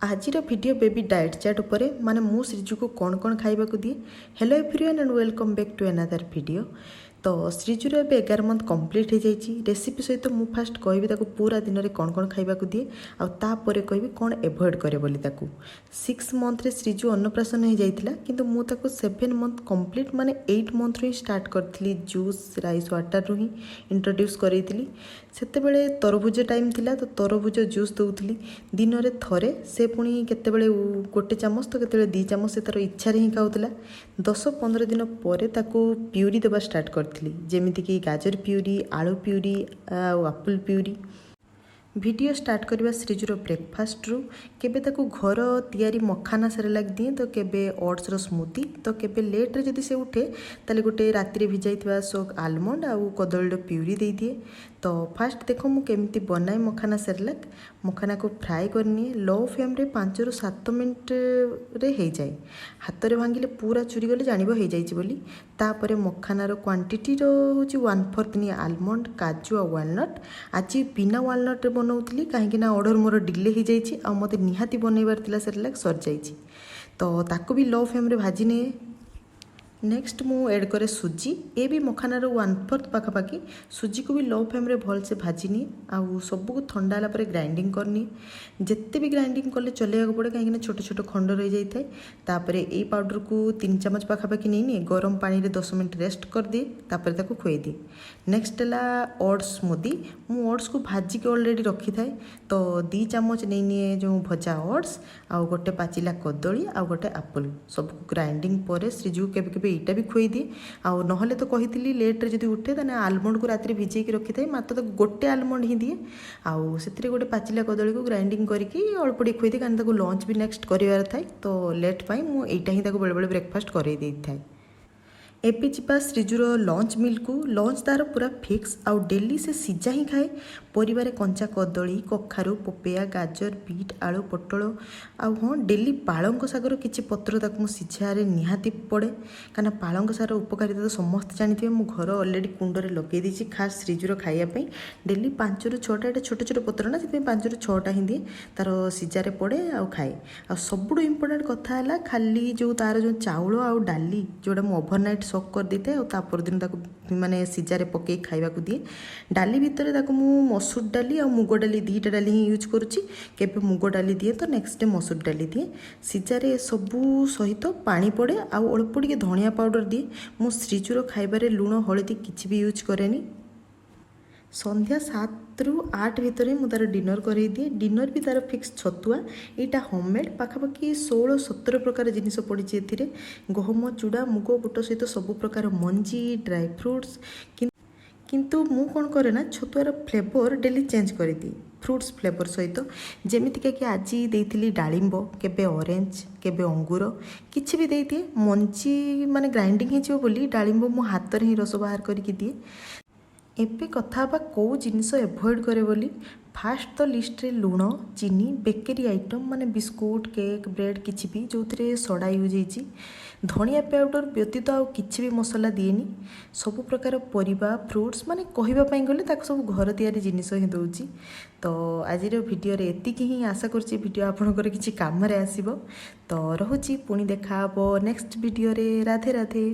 आजिर video baby diet chart उपरे माने मु श्रीजु को कौन खाइबा को दिए। Hello everyone and welcome back to another video. तो श्रीजुर ए 11 मंथ कंप्लीट हो जाइए। रेसिपी सहित मु फास्ट कहबी ताको पूरा दिन में कौन खाइबा को दिए आउे कहबी कौन एभॉइड करे बोली ताको। 6 मंथ रे श्रीजु अन्नप्राशन हो जाइतिला किंतु मु ताको 7 मंथ कंप्लीट माने 8 मंथ रू स्टार्ट करथली जूस राइस वाटर रू ही इंट्रोड्यूस करैतिली। सेते बेले तरबुज टाइम थिला तो तरबुज जूस दउथली दिन रे थरे से पुणी केतेबेले गोटे चामच तो केतेबेले 2 चामच से तार इच्छा रे ही खाउतला। 10-15 दिन पर ताको प्यूरी देवा स्टार्ट करथली जेमिति कि गाजर प्यूरी आलू puree Apple puree. Video start करवा श्रीजुर ब्रेकफास्ट रू केबे ताको घर तैयारी मखाना सेरेलाक दिए तो केबे ओट्स रो स्मूदी तो केबे लेट रे जदी से उठे ताले गोटे राति रे भिजाइथिबा सोक आलमंड आउ कदली रो प्यूरी दे दिए। तो फास्ट देखो मु केमिति बनाए मखाना सेरेलाक। मखाना को फ्राए करनी लो फ्लेम रे 5 ରୁ 7 मिनट रे हो जाए। हाथ रे भांगिले पूरा चुरी गले जानिबो हो जाइछि बोली। तापरे मखाना रो क्वांटिटी रो होछि 1/4 नि आलमंड काजू आ वालनट। आज बिना वालनट रे बनाउतली काहेकि ना ऑर्डर मोर डिले हो जाइछि आ मते निहाती बनैबार तिला सेरेलाक सर जाइछि। तो ताको भी लो फ्लेम रे भाजी ने। नेक्स्ट मु ऐड करे सुजी ए भी मखानार 1/4 पाखापाखि सुजी को भी लो फ्लेम रे भल से भाजीनी आउ सबको ठंडा होला पर ग्राइंडिंग करनी। जिते भी ग्राइंडिंग कले चलेगा पड़े कहीं छोट छोट खंड रही जाए। तापरे ए पाउडर को 3 चामच पाखापाखि नहीं गरम पानी रे 10 मिनट रेस्ट कर दिए तापर ताको खुए दिए। नेक्स्ट है ओट्स स्मूदी। मु ओट्स को भाजी के ऑलरेडी रखी थाए तो 2 चामच नहीं जो भजा ओट्स आउ गोटे पाचिला कदली आउ गोटे एप्पल सब ग्राइंडिंग पर श्रीजू के एटा भी खुई दिए। आउ नहले तो कही लेट्रे जब उठे ताने आलमंड को राति भिजेक रखी थाए मात्र तो गोटे आलमंड ही दिए आउ से गोटे पाचिला कदली को ग्राइंडिंग करके अल्प टे खुई दिए कारण लंच भी नेक्स्ट करार थाए तो लेट पाई मुझे ही बेले बेले ब्रेकफास्ट कर थाए। एपी जीवा श्रीजुर लंच मिल को लंच तार पूरा फिक्स आउ डेली से सीजा ही खाए। परिवार कंचा कदली कखारु पपेया गाजर बीट आलू पोटल आउ हाँ डेली पालंग शागर किसी पत्र ताक सीझारे निहाती पड़े कहीं पालंग शागर उपकारिता तो समस्त जानी। मु घर ऑलरेडी कुंडरे लगे दी खास श्रीजुर खाइापी डेली 5 ରୁ 6टा एटा छोट छोट पत्र ना से 5 ରୁ 6टा ही दिए तार सीझारे पड़े आउ खाए। आ सबुठ इम्पोर्टाट कथा है खाली जो तार जो चाउल आउ डाली जोटा मु ओभरनाइट सक कर देते और परदिन माने सीझारे पकई खाइबा को दिए। डाली भितर ताको मु मसूर डाली और मुग डाली 2टा डाली ही यूज करुच्ची। केबे मुग डाली दिए तो नेक्स्ट डे मसूर डाली दिए। सीझारे सबू सहित पानी पड़े आउ अल्प टिके धनिया पाउडर दिए। मु श्रीजुर खाइबारे लुण हलदी किछि भी यूज करेनी। संध्या 7 ରୁ 8 भितर मुझे तार डिनर कर दिए। डिनर भी तार फिक्स छतुआ यहाँ होममेड पाखापाखि 16-17 प्रकार जिनिस पड़ी ए गहम चूड़ा मुग बुट सहित सब प्रकार मंजी ड्राई फ्रुट्स। किंतु मु कौन करे ना छतुआर फ्लेवर डेली चेंज कर दिए फ्रुट्स फ्लेवर सहित जेमितिका कि आज देती डालिंब केबे ऑरेंज केबे अंगूर किछि भी देती मंजी माने ग्राइंडिंग हो डालिंब मो हाथ रे ही रस बाहर करके दिए। एबे कथा बा कौ जिनिस एभॉइड करे बोली। फास्ट तो लिस्ट रे लुण चीनी बेकरी आइटम माने बिस्कुट केक ब्रेड किछि भी जो सड़ा यूज होइछि। धनिया पाउडर व्यतीत आउ किछि भी मसला दिएनी। सब प्रकार परिबा फ्रुट्स माने कहिबा पई गले ताक सब घर तैयारी जिनिस ही दउछि। तो आज वीडियो रे एतिकी ही आशा करछि वीडियो आपनकर किछि काम रे आसीबो। तो रहुछि पुणी देखा हबो नेक्स्ट वीडियो रे। राधे राधे।